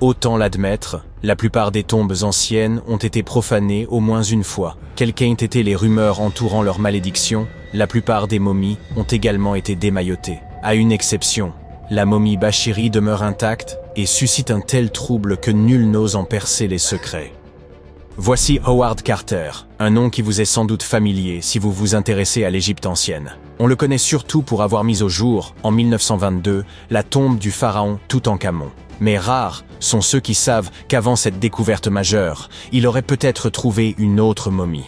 Autant l'admettre, la plupart des tombes anciennes ont été profanées au moins une fois. Quelles qu'aient été les rumeurs entourant leur malédiction, la plupart des momies ont également été démaillotées. À une exception, la momie Bashiri demeure intacte et suscite un tel trouble que nul n'ose en percer les secrets. Voici Howard Carter, un nom qui vous est sans doute familier si vous vous intéressez à l'Égypte ancienne. On le connaît surtout pour avoir mis au jour, en 1922, la tombe du pharaon Toutankhamon. Mais rares sont ceux qui savent qu'avant cette découverte majeure, il aurait peut-être trouvé une autre momie.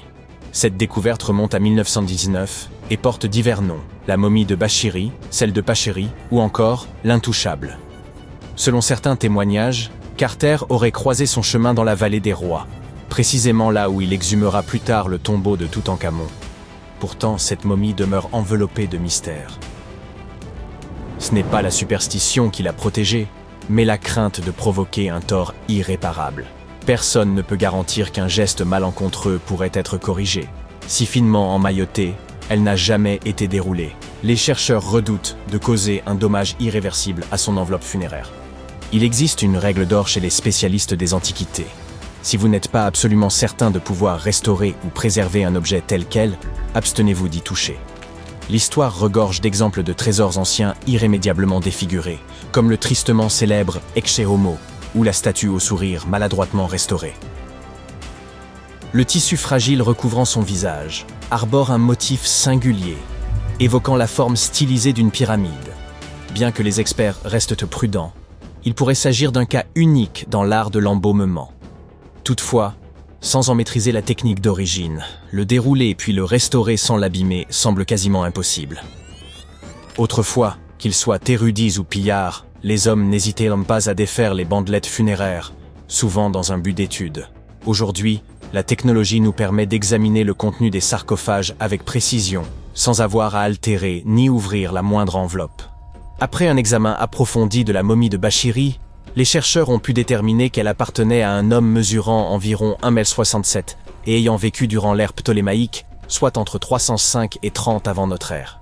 Cette découverte remonte à 1919 et porte divers noms, la momie de Bashiri, celle de Pachéry ou encore l'Intouchable. Selon certains témoignages, Carter aurait croisé son chemin dans la vallée des rois, précisément là où il exhumera plus tard le tombeau de Toutankhamon. Pourtant, cette momie demeure enveloppée de mystère. Ce n'est pas la superstition qui l'a protégée, mais la crainte de provoquer un tort irréparable. Personne ne peut garantir qu'un geste malencontreux pourrait être corrigé. Si finement emmaillotée, elle n'a jamais été déroulée. Les chercheurs redoutent de causer un dommage irréversible à son enveloppe funéraire. Il existe une règle d'or chez les spécialistes des antiquités. Si vous n'êtes pas absolument certain de pouvoir restaurer ou préserver un objet tel quel, abstenez-vous d'y toucher. L'histoire regorge d'exemples de trésors anciens irrémédiablement défigurés, comme le tristement célèbre Ecce Homo, ou la statue au sourire maladroitement restaurée. Le tissu fragile recouvrant son visage arbore un motif singulier, évoquant la forme stylisée d'une pyramide. Bien que les experts restent prudents, il pourrait s'agir d'un cas unique dans l'art de l'embaumement. Toutefois, sans en maîtriser la technique d'origine, le dérouler puis le restaurer sans l'abîmer semble quasiment impossible. Autrefois, qu'ils soient érudits ou pillards, les hommes n'hésitaient pas à défaire les bandelettes funéraires, souvent dans un but d'étude. Aujourd'hui, la technologie nous permet d'examiner le contenu des sarcophages avec précision, sans avoir à altérer ni ouvrir la moindre enveloppe. Après un examen approfondi de la momie de Bashiri, les chercheurs ont pu déterminer qu'elle appartenait à un homme mesurant environ 1,67 m et ayant vécu durant l'ère ptolémaïque, soit entre 305 et 30 avant notre ère.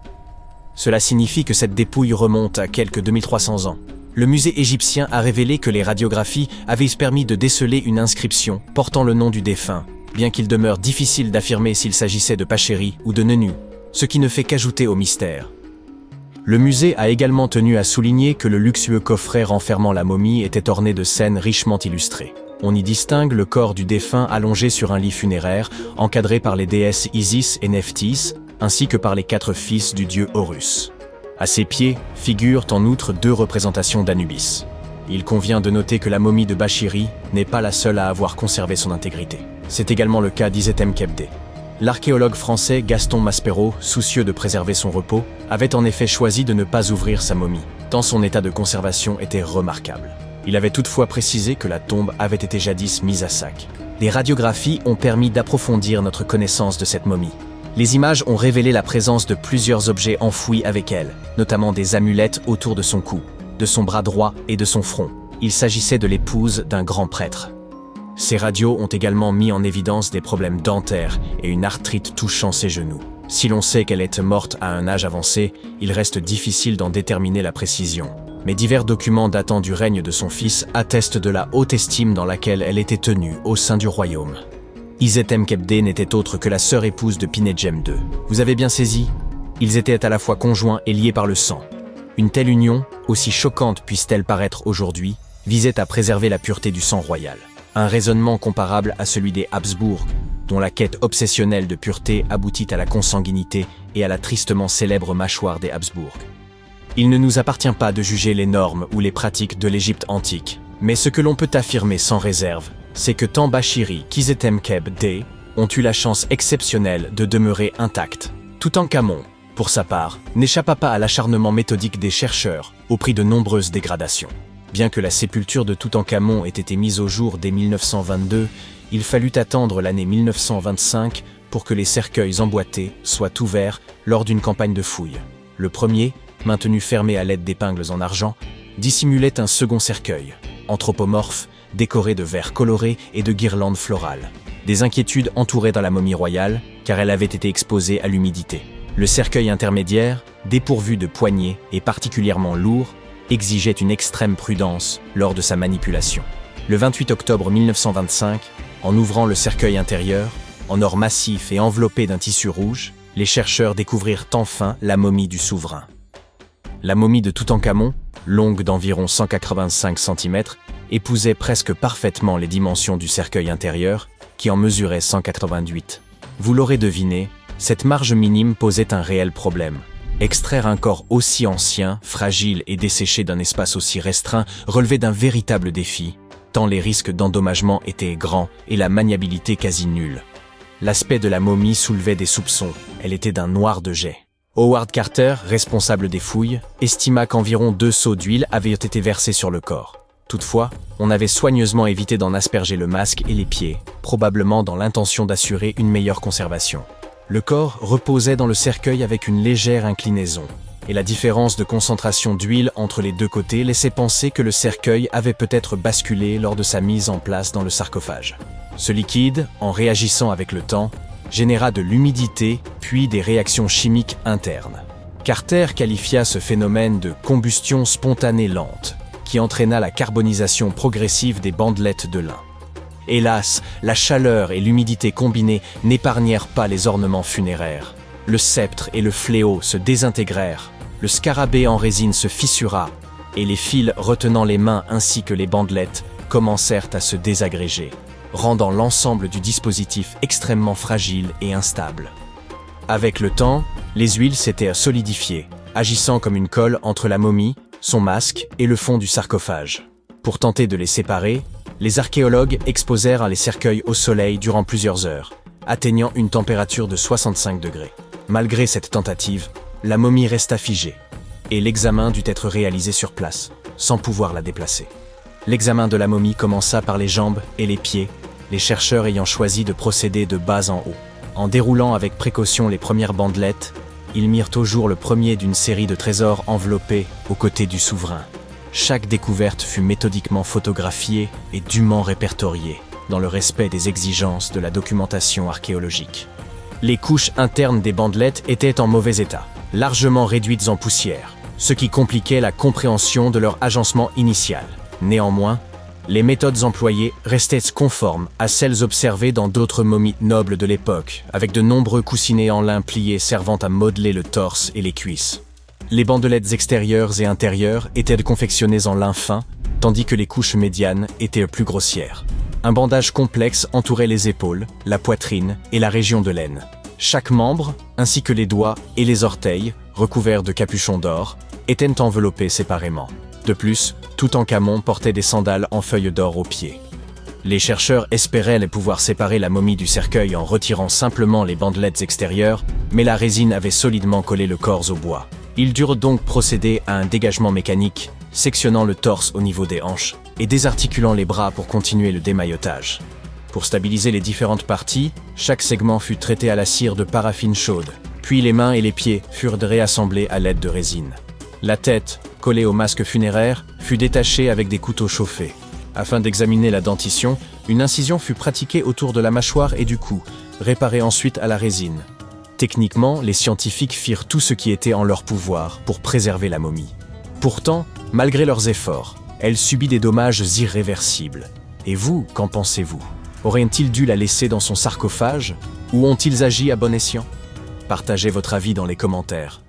Cela signifie que cette dépouille remonte à quelques 2300 ans. Le musée égyptien a révélé que les radiographies avaient permis de déceler une inscription portant le nom du défunt, bien qu'il demeure difficile d'affirmer s'il s'agissait de Pachéry ou de Nenu, ce qui ne fait qu'ajouter au mystère. Le musée a également tenu à souligner que le luxueux coffret renfermant la momie était orné de scènes richement illustrées. On y distingue le corps du défunt allongé sur un lit funéraire, encadré par les déesses Isis et Nephthys, ainsi que par les 4 fils du dieu Horus. À ses pieds figurent en outre 2 représentations d'Anubis. Il convient de noter que la momie de Bashiri n'est pas la seule à avoir conservé son intégrité. C'est également le cas d'Isetem-Kebdé. L'archéologue français Gaston Maspero, soucieux de préserver son repos, avait en effet choisi de ne pas ouvrir sa momie, tant son état de conservation était remarquable. Il avait toutefois précisé que la tombe avait été jadis mise à sac. Les radiographies ont permis d'approfondir notre connaissance de cette momie. Les images ont révélé la présence de plusieurs objets enfouis avec elle, notamment des amulettes autour de son cou, de son bras droit et de son front. Il s'agissait de l'épouse d'un grand prêtre. Ces radios ont également mis en évidence des problèmes dentaires et une arthrite touchant ses genoux. Si l'on sait qu'elle est morte à un âge avancé, il reste difficile d'en déterminer la précision. Mais divers documents datant du règne de son fils attestent de la haute estime dans laquelle elle était tenue au sein du royaume. Isetem-Kebdé n'était autre que la sœur épouse de Pinet-Jem II. Vous avez bien saisi? Ils étaient à la fois conjoints et liés par le sang. Une telle union, aussi choquante puisse-t-elle paraître aujourd'hui, visait à préserver la pureté du sang royal. Un raisonnement comparable à celui des Habsbourg, dont la quête obsessionnelle de pureté aboutit à la consanguinité et à la tristement célèbre mâchoire des Habsbourg. Il ne nous appartient pas de juger les normes ou les pratiques de l'Égypte antique, mais ce que l'on peut affirmer sans réserve, c'est que tant Bashiri qu'Isetem-Kebdé ont eu la chance exceptionnelle de demeurer intacts. Toutankhamon, pour sa part, n'échappa pas à l'acharnement méthodique des chercheurs, au prix de nombreuses dégradations. Bien que la sépulture de Toutankhamon ait été mise au jour dès 1922, il fallut attendre l'année 1925 pour que les cercueils emboîtés soient ouverts lors d'une campagne de fouilles. Le premier, maintenu fermé à l'aide d'épingles en argent, dissimulait un second cercueil, anthropomorphe, décoré de verres colorés et de guirlandes florales. Des inquiétudes entouraient dans la momie royale, car elle avait été exposée à l'humidité. Le cercueil intermédiaire, dépourvu de poignée et particulièrement lourd, exigeait une extrême prudence lors de sa manipulation. Le 28 octobre 1925, en ouvrant le cercueil intérieur, en or massif et enveloppé d'un tissu rouge, les chercheurs découvrirent enfin la momie du souverain. La momie de Toutankhamon, longue d'environ 185 cm, épousait presque parfaitement les dimensions du cercueil intérieur, qui en mesurait 188. Vous l'aurez deviné, cette marge minime posait un réel problème. Extraire un corps aussi ancien, fragile et desséché d'un espace aussi restreint relevait d'un véritable défi, tant les risques d'endommagement étaient grands et la maniabilité quasi nulle. L'aspect de la momie soulevait des soupçons, elle était d'un noir de jais. Howard Carter, responsable des fouilles, estima qu'environ 2 seaux d'huile avaient été versés sur le corps. Toutefois, on avait soigneusement évité d'en asperger le masque et les pieds, probablement dans l'intention d'assurer une meilleure conservation. Le corps reposait dans le cercueil avec une légère inclinaison, et la différence de concentration d'huile entre les deux côtés laissait penser que le cercueil avait peut-être basculé lors de sa mise en place dans le sarcophage. Ce liquide, en réagissant avec le temps, généra de l'humidité puis des réactions chimiques internes. Carter qualifia ce phénomène de combustion spontanée lente, qui entraîna la carbonisation progressive des bandelettes de lin. Hélas, la chaleur et l'humidité combinées n'épargnèrent pas les ornements funéraires. Le sceptre et le fléau se désintégrèrent, le scarabée en résine se fissura, et les fils retenant les mains ainsi que les bandelettes commencèrent à se désagréger, rendant l'ensemble du dispositif extrêmement fragile et instable. Avec le temps, les huiles s'étaient solidifiées, agissant comme une colle entre la momie, son masque et le fond du sarcophage. Pour tenter de les séparer, les archéologues exposèrent les cercueils au soleil durant plusieurs heures, atteignant une température de 65 degrés. Malgré cette tentative, la momie resta figée, et l'examen dut être réalisé sur place, sans pouvoir la déplacer. L'examen de la momie commença par les jambes et les pieds, les chercheurs ayant choisi de procéder de bas en haut. En déroulant avec précaution les premières bandelettes, ils mirent au jour le premier d'une série de trésors enveloppés aux côtés du souverain. Chaque découverte fut méthodiquement photographiée et dûment répertoriée, dans le respect des exigences de la documentation archéologique. Les couches internes des bandelettes étaient en mauvais état, largement réduites en poussière, ce qui compliquait la compréhension de leur agencement initial. Néanmoins, les méthodes employées restaient conformes à celles observées dans d'autres momies nobles de l'époque, avec de nombreux coussinets en lin pliés servant à modeler le torse et les cuisses. Les bandelettes extérieures et intérieures étaient confectionnées en lin fin, tandis que les couches médianes étaient plus grossières. Un bandage complexe entourait les épaules, la poitrine et la région de l'aine. Chaque membre, ainsi que les doigts et les orteils, recouverts de capuchons d'or, étaient enveloppés séparément. De plus, Toutankhamon portait des sandales en feuilles d'or aux pieds. Les chercheurs espéraient pouvoir séparer la momie du cercueil en retirant simplement les bandelettes extérieures, mais la résine avait solidement collé le corps au bois. Ils durent donc procéder à un dégagement mécanique, sectionnant le torse au niveau des hanches et désarticulant les bras pour continuer le démaillotage. Pour stabiliser les différentes parties, chaque segment fut traité à la cire de paraffine chaude, puis les mains et les pieds furent réassemblés à l'aide de résine. La tête, collée au masque funéraire, fut détachée avec des couteaux chauffés. Afin d'examiner la dentition, une incision fut pratiquée autour de la mâchoire et du cou, réparée ensuite à la résine. Techniquement, les scientifiques firent tout ce qui était en leur pouvoir pour préserver la momie. Pourtant, malgré leurs efforts, elle subit des dommages irréversibles. Et vous, qu'en pensez-vous? Auraient-ils dû la laisser dans son sarcophage ou ont-ils agi à bon escient? Partagez votre avis dans les commentaires.